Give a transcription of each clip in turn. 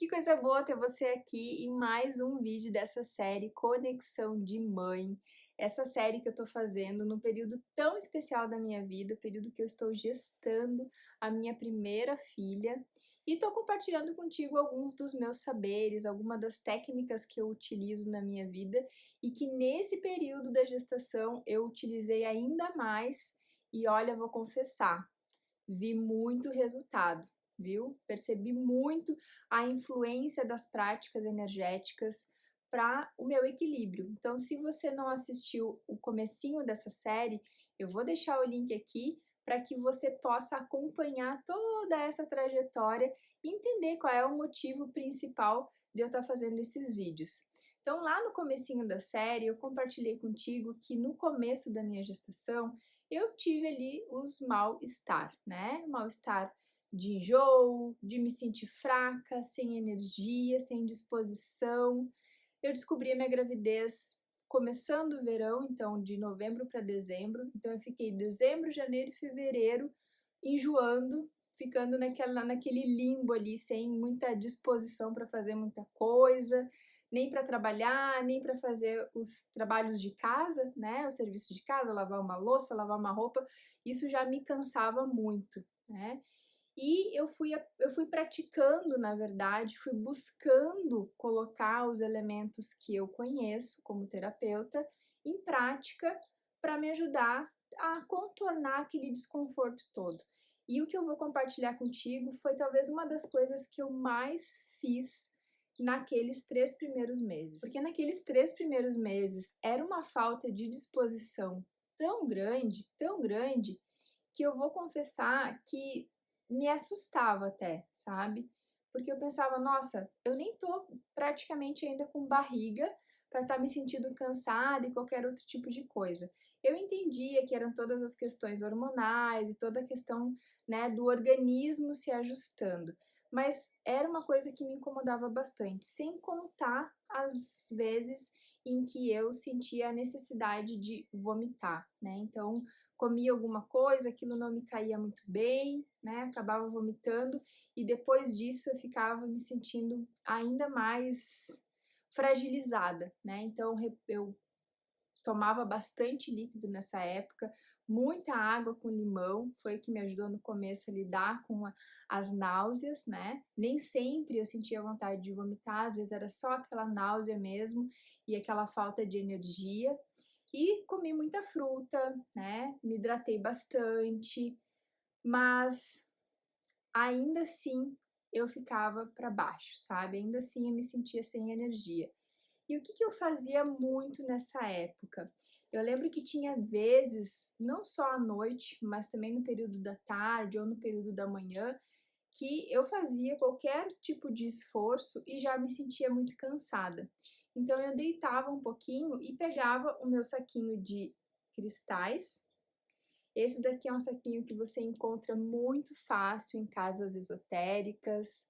Que coisa boa ter você aqui em mais um vídeo dessa série Conexão de Mãe. Essa série que eu tô fazendo num período tão especial da minha vida, o período que eu estou gestando a minha primeira filha, e tô compartilhando contigo alguns dos meus saberes, algumas das técnicas que eu utilizo na minha vida e que nesse período da gestação eu utilizei ainda mais e olha, vou confessar, vi muito resultado, viu? Percebi muito a influência das práticas energéticas para o meu equilíbrio. Então, se você não assistiu o comecinho dessa série, eu vou deixar o link aqui para que você possa acompanhar toda essa trajetória e entender qual é o motivo principal de eu estar fazendo esses vídeos. Então, lá no comecinho da série, eu compartilhei contigo que no começo da minha gestação, eu tive ali os mal-estar, né? Mal-estar de enjoo, de me sentir fraca, sem energia, sem disposição. Eu descobri a minha gravidez começando o verão, então de novembro para dezembro. Então eu fiquei dezembro, janeiro e fevereiro enjoando, ficando naquele limbo ali, sem muita disposição para fazer muita coisa, nem para trabalhar, nem para fazer os trabalhos de casa, né? O serviço de casa, lavar uma louça, lavar uma roupa, isso já me cansava muito, né? E eu fui praticando, na verdade, fui buscando colocar os elementos que eu conheço como terapeuta em prática para me ajudar a contornar aquele desconforto todo. E o que eu vou compartilhar contigo foi talvez uma das coisas que eu mais fiz naqueles 3 primeiros meses. Porque naqueles 3 primeiros meses era uma falta de disposição tão grande, que eu vou confessar que me assustava até, sabe? Porque eu pensava, nossa, eu nem tô praticamente ainda com barriga para estar me sentindo cansada e qualquer outro tipo de coisa. Eu entendia que eram todas as questões hormonais e toda a questão, né, do organismo se ajustando, mas era uma coisa que me incomodava bastante, sem contar as vezes em que eu sentia a necessidade de vomitar, né? Então, comia alguma coisa, aquilo não me caía muito bem, né? Acabava vomitando e depois disso eu ficava me sentindo ainda mais fragilizada, né? Então eu tomava bastante líquido nessa época, muita água com limão, foi o que me ajudou no começo a lidar com as náuseas, né? Nem sempre eu sentia vontade de vomitar, às vezes era só aquela náusea mesmo e aquela falta de energia. E comi muita fruta, né? Me hidratei bastante, mas ainda assim eu ficava para baixo, sabe? Ainda assim eu me sentia sem energia. E o que que eu fazia muito nessa época? Eu lembro que tinha vezes, não só à noite, mas também no período da tarde ou no período da manhã, que eu fazia qualquer tipo de esforço e já me sentia muito cansada. Então eu deitava um pouquinho e pegava o meu saquinho de cristais. Esse daqui é um saquinho que você encontra muito fácil em casas esotéricas.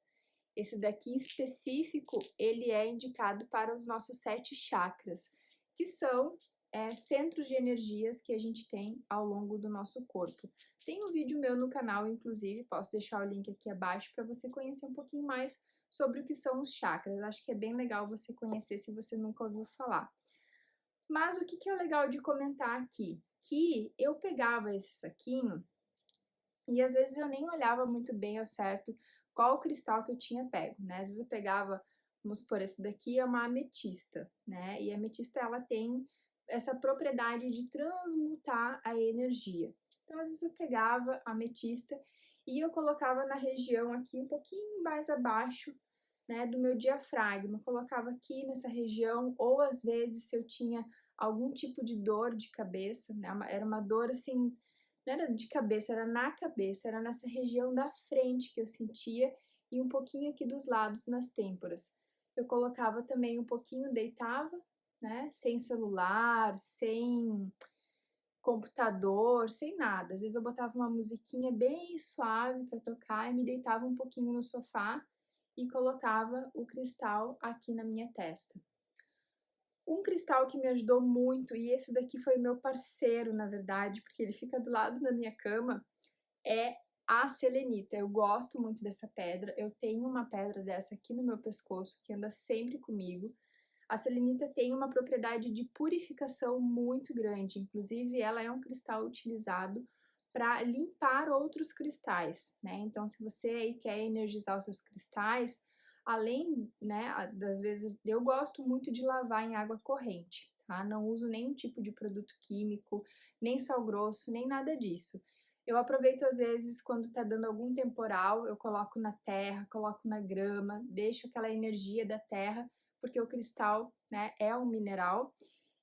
Esse daqui em específico, ele é indicado para os nossos 7 chakras, que são centros de energias que a gente tem ao longo do nosso corpo. Tem um vídeo meu no canal, inclusive, posso deixar o link aqui abaixo para você conhecer um pouquinho mais sobre o que são os chakras. Acho que é bem legal você conhecer se você nunca ouviu falar. Mas o que que é legal de comentar aqui? Que eu pegava esse saquinho e às vezes eu nem olhava muito bem ao certo qual o cristal que eu tinha pego, né? Às vezes eu pegava, vamos supor, esse daqui é uma ametista, né? E a ametista, ela tem essa propriedade de transmutar a energia. Então, às vezes eu pegava a ametista e eu colocava na região aqui, um pouquinho mais abaixo, né, do meu diafragma. Eu colocava aqui nessa região, ou às vezes se eu tinha algum tipo de dor de cabeça, né? Era uma dor assim, não era de cabeça, era na cabeça, era nessa região da frente que eu sentia e um pouquinho aqui dos lados, nas têmporas. Eu colocava também um pouquinho, deitava, né, sem celular, sem computador, sem nada. Às vezes eu botava uma musiquinha bem suave para tocar e me deitava um pouquinho no sofá e colocava o cristal aqui na minha testa. Um cristal que me ajudou muito, e esse daqui foi meu parceiro, na verdade, porque ele fica do lado da minha cama, é a selenita. Eu gosto muito dessa pedra, eu tenho uma pedra dessa aqui no meu pescoço, que anda sempre comigo. A selenita tem uma propriedade de purificação muito grande, inclusive ela é um cristal utilizado para limpar outros cristais, né? Então, se você aí quer energizar os seus cristais, além, né, das vezes, eu gosto muito de lavar em água corrente, tá? Não uso nenhum tipo de produto químico, nem sal grosso, nem nada disso. Eu aproveito às vezes quando tá dando algum temporal, eu coloco na terra, coloco na grama, deixo aquela energia da terra, porque o cristal, né, é um mineral,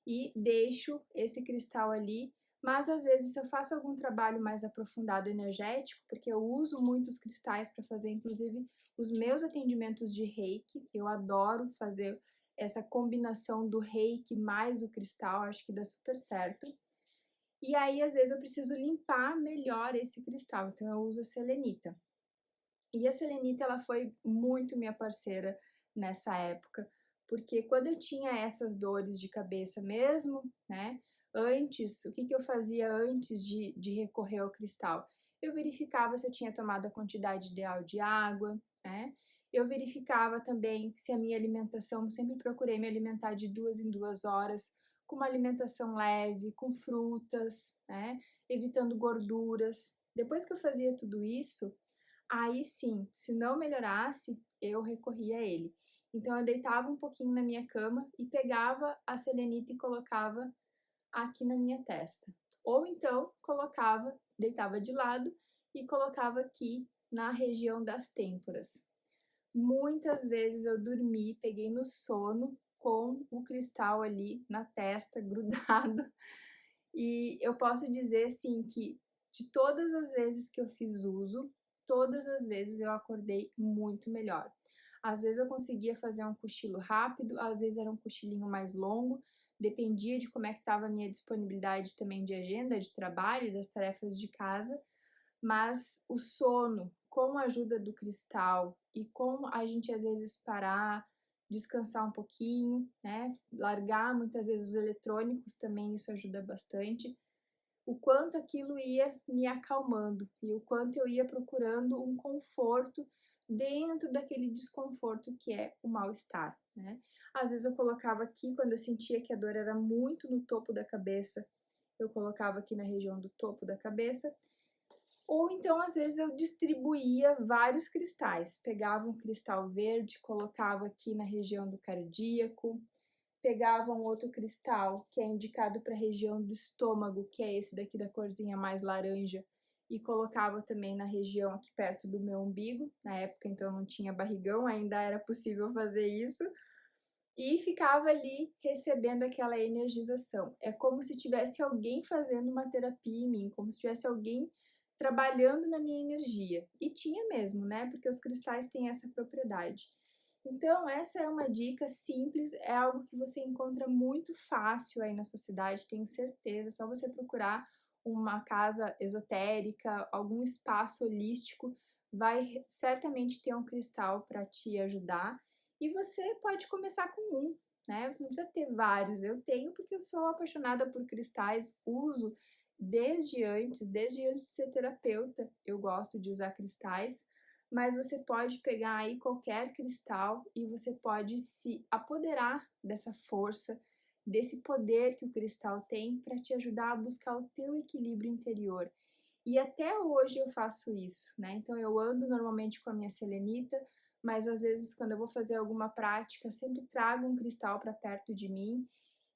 e deixo esse cristal ali. Mas às vezes, se eu faço algum trabalho mais aprofundado energético, porque eu uso muitos cristais para fazer, inclusive, os meus atendimentos de reiki, eu adoro fazer essa combinação do reiki mais o cristal, acho que dá super certo. E aí, às vezes, eu preciso limpar melhor esse cristal, então eu uso a selenita. E a selenita, ela foi muito minha parceira nessa época, porque quando eu tinha essas dores de cabeça mesmo, né, antes, o que eu fazia antes de recorrer ao cristal? Eu verificava se eu tinha tomado a quantidade ideal de água, né, eu verificava também se a minha alimentação, sempre procurei me alimentar de 2 em 2 horas, com uma alimentação leve, com frutas, né, evitando gorduras. Depois que eu fazia tudo isso, aí sim, se não melhorasse, eu recorria a ele. Então eu deitava um pouquinho na minha cama e pegava a selenita e colocava aqui na minha testa. Ou então colocava, deitava de lado e colocava aqui na região das têmporas. Muitas vezes eu dormi, peguei no sono com o cristal ali na testa, grudado. E eu posso dizer assim que de todas as vezes que eu fiz uso, todas as vezes eu acordei muito melhor. Às vezes eu conseguia fazer um cochilo rápido, às vezes era um cochilinho mais longo, dependia de como é que estava a minha disponibilidade também de agenda, de trabalho, das tarefas de casa, mas o sono, com a ajuda do cristal e com a gente às vezes parar, descansar um pouquinho, né? Largar muitas vezes os eletrônicos também, isso ajuda bastante. O quanto aquilo ia me acalmando e o quanto eu ia procurando um conforto dentro daquele desconforto que é o mal-estar, né? Às vezes eu colocava aqui, quando eu sentia que a dor era muito no topo da cabeça, eu colocava aqui na região do topo da cabeça, ou então, às vezes, eu distribuía vários cristais. Pegava um cristal verde, colocava aqui na região do cardíaco, pegava um outro cristal que é indicado para a região do estômago, que é esse daqui da corzinha mais laranja, e colocava também na região aqui perto do meu umbigo. Na época, então, não tinha barrigão, ainda era possível fazer isso. E ficava ali recebendo aquela energização. É como se tivesse alguém fazendo uma terapia em mim, como se tivesse alguém trabalhando na minha energia. E tinha mesmo, né? Porque os cristais têm essa propriedade. Então, essa é uma dica simples, é algo que você encontra muito fácil aí na sua cidade, tenho certeza. É só você procurar uma casa esotérica, algum espaço holístico, vai certamente ter um cristal para te ajudar. E você pode começar com um, né? Você não precisa ter vários. Eu tenho porque eu sou apaixonada por cristais, uso desde antes de ser terapeuta, eu gosto de usar cristais, mas você pode pegar aí qualquer cristal e você pode se apoderar dessa força, desse poder que o cristal tem para te ajudar a buscar o teu equilíbrio interior. E até hoje eu faço isso, né? Então eu ando normalmente com a minha selenita, mas às vezes quando eu vou fazer alguma prática, sempre trago um cristal para perto de mim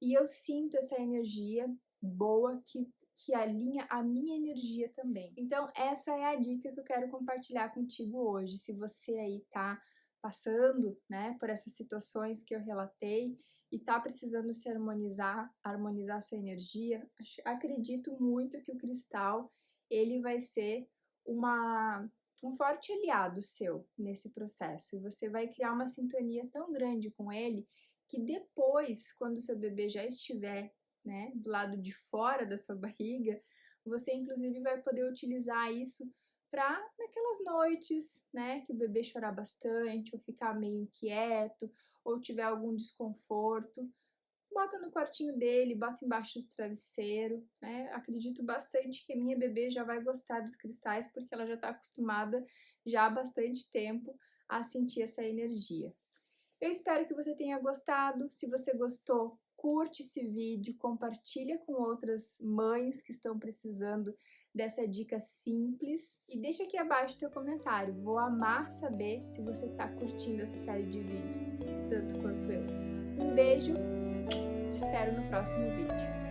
e eu sinto essa energia boa que alinha a minha energia também. Então, essa é a dica que eu quero compartilhar contigo hoje. Se você aí tá passando, né, por essas situações que eu relatei e tá precisando se harmonizar sua energia, acredito muito que o cristal, ele vai ser um forte aliado seu nesse processo. E você vai criar uma sintonia tão grande com ele que depois, quando seu bebê já estiver, né, do lado de fora da sua barriga, você inclusive vai poder utilizar isso para naquelas noites, né, que o bebê chorar bastante, ou ficar meio inquieto, ou tiver algum desconforto, bota no quartinho dele, bota embaixo do travesseiro, né? Acredito bastante que a minha bebê já vai gostar dos cristais, porque ela já está acostumada já há bastante tempo a sentir essa energia. Eu espero que você tenha gostado. Se você gostou, curte esse vídeo, compartilha com outras mães que estão precisando dessa dica simples e deixa aqui abaixo teu comentário. Vou amar saber se você está curtindo essa série de vídeos tanto quanto eu. Um beijo, te espero no próximo vídeo.